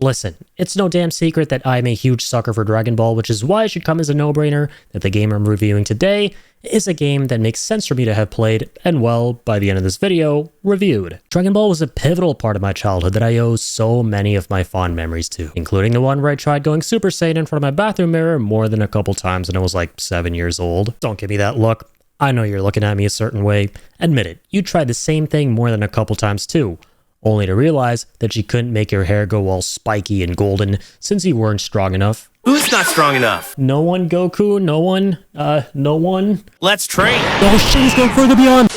Listen, it's no damn secret that I'm a huge sucker for Dragon Ball, which is why it should come as a no-brainer that the game I'm reviewing today is a game that makes sense for me to have played and, well, by the end of this video, reviewed. Dragon Ball was a pivotal part of my childhood that I owe so many of my fond memories to, including the one where I tried going Super Saiyan in front of my bathroom mirror more than a couple times when I was like 7 years old. Don't give me that look. I know you're looking at me a certain way. Admit it, you tried the same thing more than a couple times too. Only to realize that you couldn't make your hair go all spiky and golden since you weren't strong enough. Who's not strong enough? No one, Goku? No one? No one? Let's train! Oh shit, he's going further beyond!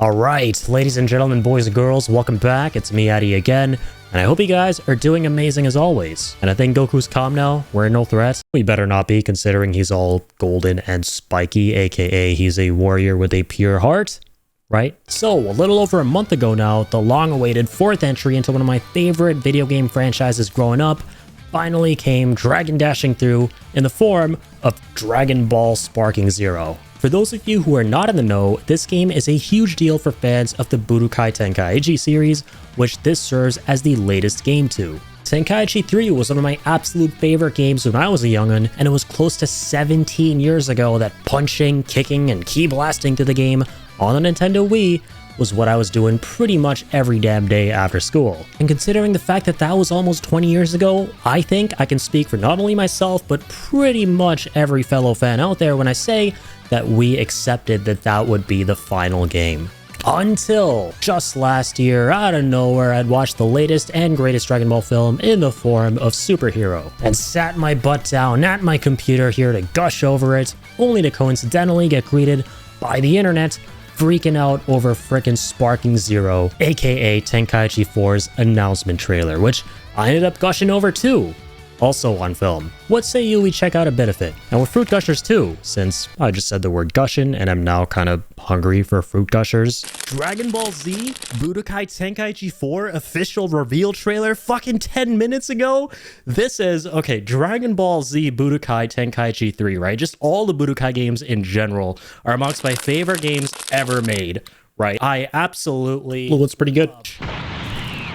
Alright, ladies and gentlemen, boys and girls, welcome back. It's me, Addy, again. And I hope you guys are doing amazing as always. And I think Goku's calm now. We're no threat. We better not be, considering he's all golden and spiky, aka he's a warrior with a pure heart. Right? So, a little over a month ago now, the long-awaited fourth entry into one of my favorite video game franchises growing up finally came dragon dashing through in the form of Dragon Ball Sparking Zero. For those of you who are not in the know, this game is a huge deal for fans of the Budokai Tenkaichi series, which this serves as the latest game to. Tenkaichi 3 was one of my absolute favorite games when I was a young'un, and it was close to 17 years ago that punching, kicking, and key blasting through the game on the Nintendo Wii was what I was doing pretty much every damn day after school. And considering the fact that that was almost 20 years ago, I think I can speak for not only myself, but pretty much every fellow fan out there when I say that we accepted that that would be the final game. Until just last year, out of nowhere, I'd watched the latest and greatest Dragon Ball film in the form of Superhero, and sat my butt down at my computer here to gush over it, only to coincidentally get greeted by the internet freaking out over frickin' Sparking Zero, aka Tenkaichi 4's announcement trailer, which I ended up gushing over too. Also on film. What say you we check out a bit of it? And with fruit gushers too, since I just said the word gushin' and I'm now kind of hungry for fruit gushers. Dragon Ball Z Budokai Tenkaichi 4 official reveal trailer fucking 10 minutes ago? This is, okay, Dragon Ball Z Budokai Tenkaichi 3, right? Just all the Budokai games in general are amongst my favorite games ever made, right? I absolutely... Well, it's pretty good.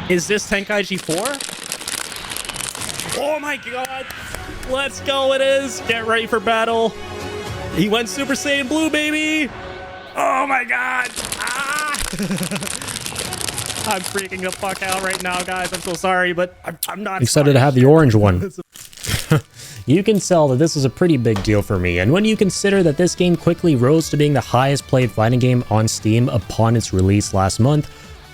Is this Tenkaichi 4? Oh my god! Let's go, it is! Get ready for battle! He went Super Saiyan Blue, baby! Oh my god! Ah! I'm freaking the fuck out right now, guys. I'm so sorry, but I'm not excited to have the orange one. You can tell that this is a pretty big deal for me, and when you consider that this game quickly rose to being the highest played fighting game on Steam upon its release last month,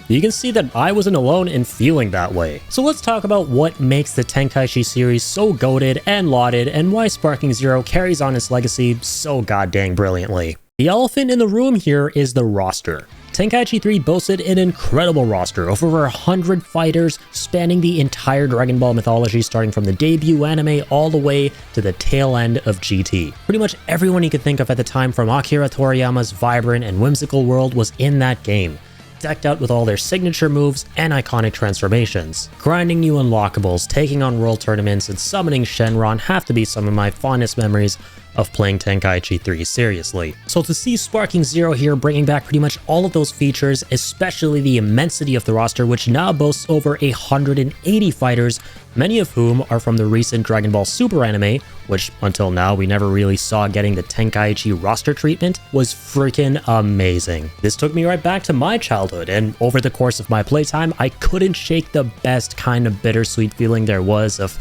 you can see that I wasn't alone in feeling that way. So let's talk about what makes the Tenkaichi series so goated and lauded, and why Sparking Zero carries on its legacy so goddamn brilliantly. The elephant in the room here is the roster. Tenkaichi 3 boasted an incredible roster of over 100 fighters spanning the entire Dragon Ball mythology, starting from the debut anime all the way to the tail end of GT. Pretty much everyone you could think of at the time from Akira Toriyama's vibrant and whimsical world was in that game, decked out with all their signature moves and iconic transformations. Grinding new unlockables, taking on world tournaments, and summoning Shenron have to be some of my fondest memories of playing Tenkaichi 3 seriously. So to see Sparking Zero here bringing back pretty much all of those features, especially the immensity of the roster, which now boasts over 180 fighters, many of whom are from the recent Dragon Ball Super anime, which until now we never really saw getting the Tenkaichi roster treatment, was freaking amazing. This took me right back to my childhood, and over the course of my playtime, I couldn't shake the best kind of bittersweet feeling there was of,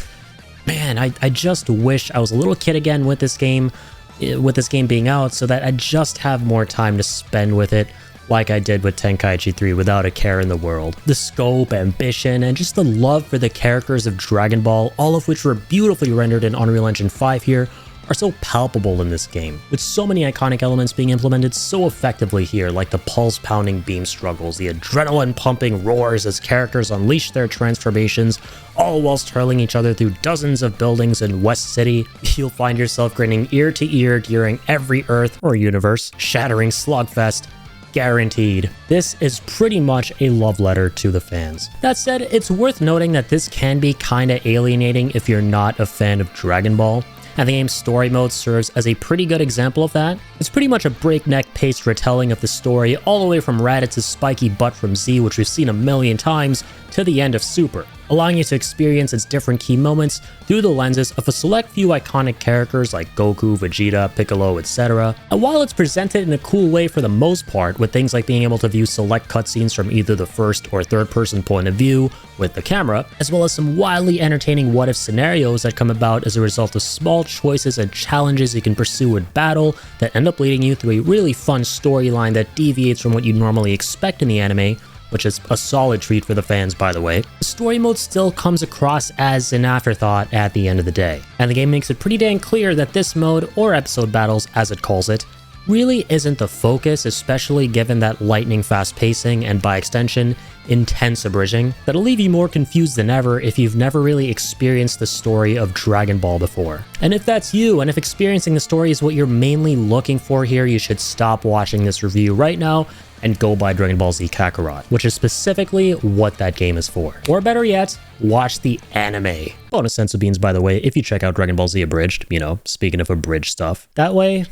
man, I just wish I was a little kid again with this game being out, so that I just have more time to spend with it like I did with Tenkaichi 3 without a care in the world. The scope, ambition, and just the love for the characters of Dragon Ball, all of which were beautifully rendered in Unreal Engine 5 here, are so palpable in this game, with so many iconic elements being implemented so effectively here, like the pulse-pounding beam struggles, the adrenaline-pumping roars as characters unleash their transformations, all whilst hurling each other through dozens of buildings in West City. You'll find yourself grinning ear to ear during every Earth or universe shattering slugfest. Guaranteed. This is pretty much a love letter to the fans. That said, it's worth noting that this can be kinda alienating if you're not a fan of Dragon Ball, and the game's story mode serves as a pretty good example of that. It's pretty much a breakneck paced retelling of the story, all the way from Raditz' spiky butt from Z, which we've seen a million times, to the end of Super. allowing you to experience its different key moments through the lenses of a select few iconic characters like Goku, Vegeta, Piccolo, etc. And while it's presented in a cool way for the most part, with things like being able to view select cutscenes from either the first or third person point of view with the camera, as well as some wildly entertaining what-if scenarios that come about as a result of small choices and challenges you can pursue in battle that end up leading you through a really fun storyline that deviates from what you normally expect in the anime, which is a solid treat for the fans, by the way. The story mode still comes across as an afterthought at the end of the day, and the game makes it pretty dang clear that this mode, or episode battles as it calls it, really isn't the focus, especially given that lightning fast pacing and, by extension, intense abridging that'll leave you more confused than ever if you've never really experienced the story of Dragon Ball before. And if that's you, and if experiencing the story is what you're mainly looking for here, you should stop watching this review right now and go buy Dragon Ball Z Kakarot, which is specifically what that game is for. Or better yet, watch the anime. Bonus sense of beans, by the way, if you check out Dragon Ball Z Abridged, you know, speaking of abridged stuff. That way,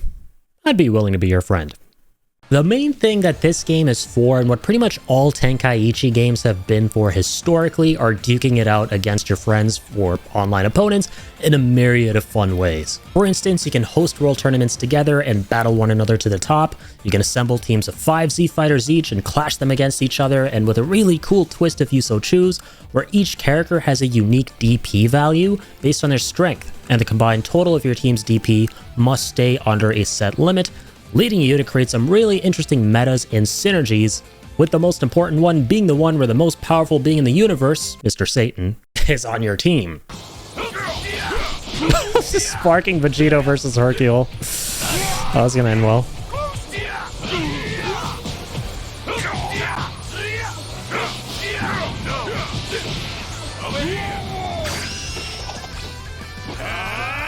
I'd be willing to be your friend. The main thing that this game is for, and what pretty much all Tenkaichi games have been for historically, are duking it out against your friends or online opponents in a myriad of fun ways. For instance, you can host world tournaments together and battle one another to the top. You can assemble teams of 5 Z fighters each and clash them against each other, and with a really cool twist if you so choose, where each character has a unique DP value based on their strength, and the combined total of your team's DP must stay under a set limit, leading you to create some really interesting metas and synergies, with the most important one being the one where the most powerful being in the universe, Mr. Satan, is on your team. Sparking Vegito versus Hercule. That was gonna end well.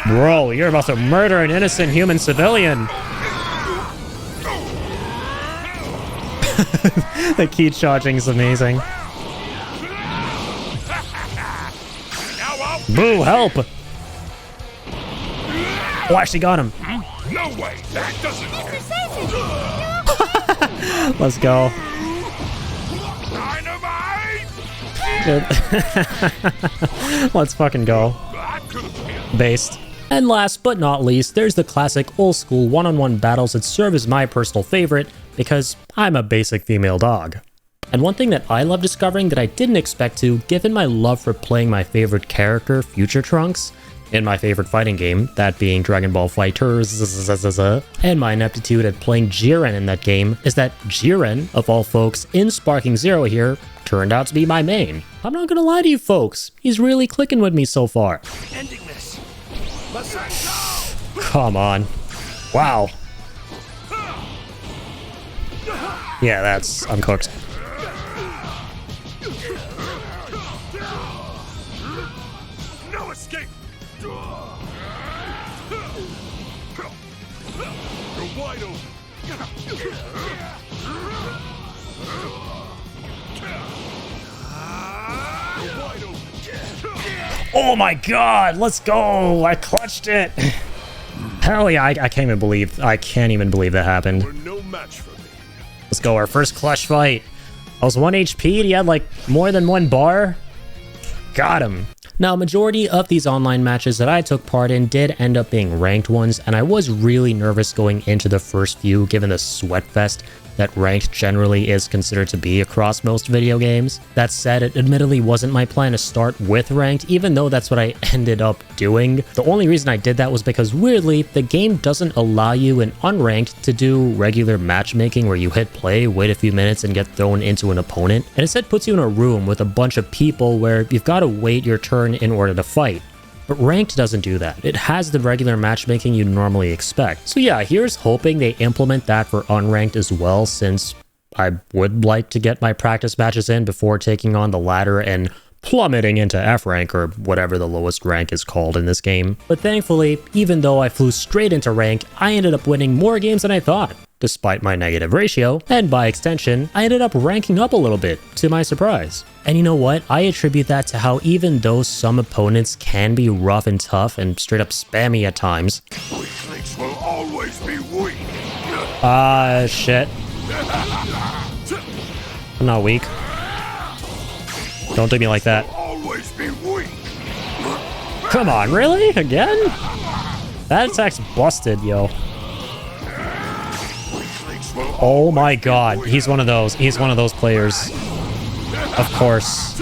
Bro, you're about to murder an innocent human civilian. The key charging is amazing. Boo, help! Oh, I actually got him. No way, that doesn't count. Let's go. Dynamite! Let's fucking go. Based. And last but not least, there's the classic old school one-on-one battles that serve as my personal favorite, because I'm a basic female dog. And one thing that I love discovering that I didn't expect to, given my love for playing my favorite character, Future Trunks, in my favorite fighting game, that being Dragon Ball FighterZ, and my ineptitude at playing Jiren in that game, is that Jiren, of all folks, in Sparking Zero here, turned out to be my main. I'm not gonna lie to you folks, he's really clicking with me so far. Ending this. Come on. Wow. Yeah, I'm cooked. No escape. You're wide open. Oh my god, let's go! I clutched it! Hell yeah, I can't even believe that happened. We're no match for me. Let's go, our first clutch fight. I was 1 HP and he had like more than 1 bar. Got him. Now, majority of these online matches that I took part in did end up being ranked ones, and I was really nervous going into the first few given the sweat fest that ranked generally is considered to be across most video games. That said, it admittedly wasn't my plan to start with ranked, even though that's what I ended up doing. The only reason I did that was because, weirdly, the game doesn't allow you in unranked to do regular matchmaking where you hit play, wait a few minutes, and get thrown into an opponent. And instead puts you in a room with a bunch of people where you've got to wait your turn in order to fight. But ranked doesn't do that. It has the regular matchmaking you normally expect. So yeah, here's hoping they implement that for unranked as well, since I would like to get my practice matches in before taking on the ladder and plummeting into F rank, or whatever the lowest rank is called in this game. But thankfully, even though I flew straight into rank, I ended up winning more games than I thought, despite my negative ratio, and by extension, I ended up ranking up a little bit, to my surprise. And you know what? I attribute that to how even though some opponents can be rough and tough and straight up spammy at times. Weaklings will always be weak. Shit. I'm not weak. Don't do me like that. always be weak. Come on, really? Again? That attack's busted, yo. Weaklings will Oh my god, he's one of those. He's one of those players. Of course.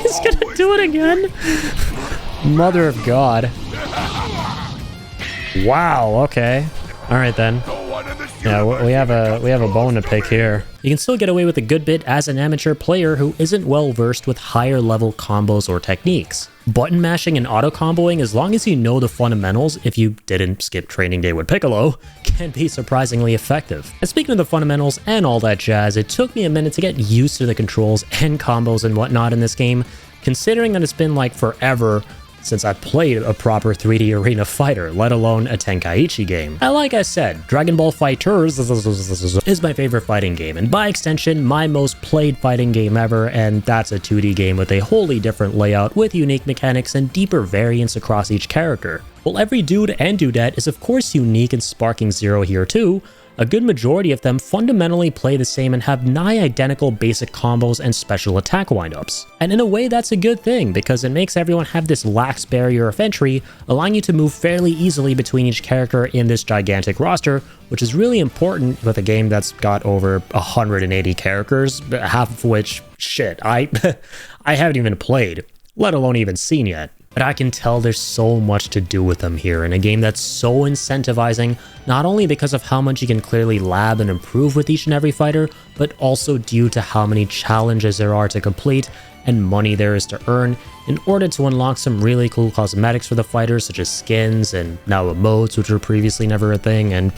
He's gonna do it again? Mother of God. Wow, okay. Alright then. Yeah, we have a bone to pick here. You can still get away with a good bit as an amateur player who isn't well versed with higher level combos or techniques. Button mashing and auto comboing, as long as you know the fundamentals, if you didn't skip training day with Piccolo, can be surprisingly effective. And speaking of the fundamentals and all that jazz, it took me a minute to get used to the controls and combos and whatnot in this game, considering that it's been like forever since I played a proper 3D arena fighter, let alone a Tenkaichi game. And like I said, Dragon Ball FighterZ is my favorite fighting game, and by extension, my most played fighting game ever, and that's a 2D game with a wholly different layout with unique mechanics and deeper variance across each character. While every dude and dudette is of course unique in Sparking Zero here too, a good majority of them fundamentally play the same and have nigh identical basic combos and special attack windups. And in a way that's a good thing, because it makes everyone have this lax barrier of entry, allowing you to move fairly easily between each character in this gigantic roster, which is really important with a game that's got over 180 characters, half of which, shit, I haven't even played, let alone even seen yet. But I can tell there's so much to do with them here in a game that's so incentivizing, not only because of how much you can clearly lab and improve with each and every fighter, but also due to how many challenges there are to complete and money there is to earn in order to unlock some really cool cosmetics for the fighters, such as skins and now emotes, which were previously never a thing, and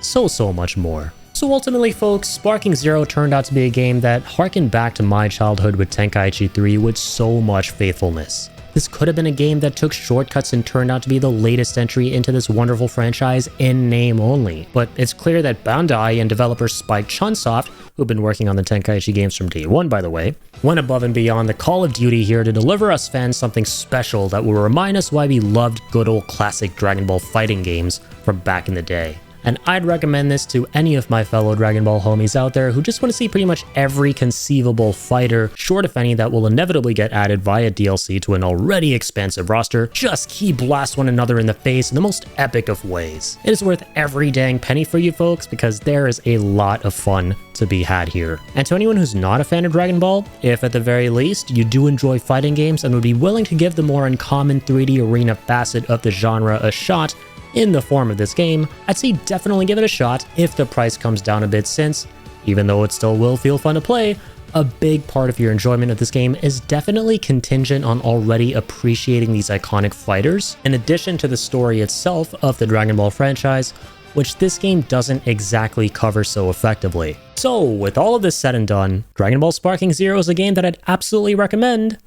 so much more. So ultimately folks, Sparking Zero turned out to be a game that harkened back to my childhood with Tenkaichi 3 with so much faithfulness. This could have been a game that took shortcuts and turned out to be the latest entry into this wonderful franchise in name only. But it's clear that Bandai and developer Spike Chunsoft, who've been working on the Tenkaichi games from day one by the way, went above and beyond the call of duty here to deliver us fans something special that will remind us why we loved good old classic Dragon Ball fighting games from back in the day. And I'd recommend this to any of my fellow Dragon Ball homies out there who just want to see pretty much every conceivable fighter, short of any that will inevitably get added via DLC to an already expansive roster, just key blast one another in the face in the most epic of ways. It is worth every dang penny for you folks, because there is a lot of fun to be had here. And to anyone who's not a fan of Dragon Ball, if at the very least you do enjoy fighting games and would be willing to give the more uncommon 3D arena facet of the genre a shot, in the form of this game, I'd say definitely give it a shot if the price comes down a bit, since, even though it still will feel fun to play, a big part of your enjoyment of this game is definitely contingent on already appreciating these iconic fighters, in addition to the story itself of the Dragon Ball franchise, which this game doesn't exactly cover so effectively. So, with all of this said and done, Dragon Ball Sparking Zero is a game that I'd absolutely recommend,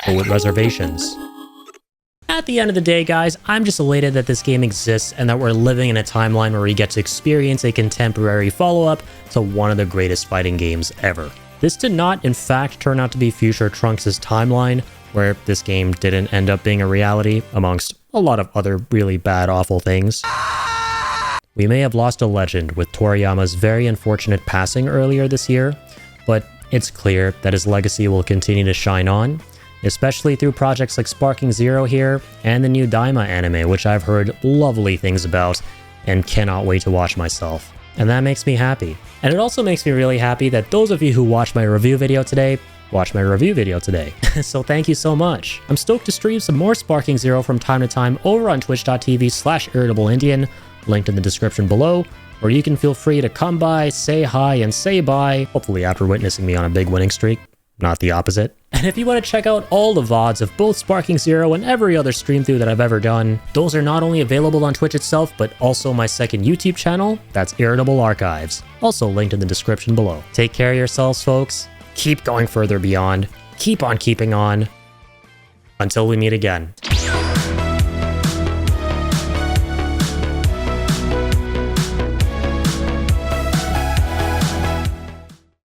but with reservations. At the end of the day, guys, I'm just elated that this game exists and that we're living in a timeline where we get to experience a contemporary follow-up to one of the greatest fighting games ever. This did not, in fact, turn out to be Future Trunks' timeline, where this game didn't end up being a reality, amongst a lot of other really bad, awful things. We may have lost a legend with Toriyama's very unfortunate passing earlier this year, but it's clear that his legacy will continue to shine on, especially through projects like Sparking Zero here, and the new Daima anime, which I've heard lovely things about, and cannot wait to watch myself. And that makes me happy. And it also makes me really happy that those of you who watched my review video today, so thank you so much. I'm stoked to stream some more Sparking Zero from time to time over on twitch.tv/irritableindian, linked in the description below, or you can feel free to come by, say hi, and say bye, hopefully after witnessing me on a big winning streak. Not the opposite. And if you want to check out all the VODs of both Sparking Zero and every other stream through that I've ever done, those are not only available on Twitch itself, but also my second YouTube channel, that's Irritable Archives, also linked in the description below. Take care of yourselves, folks. Keep going further beyond. Keep on keeping on. Until we meet again.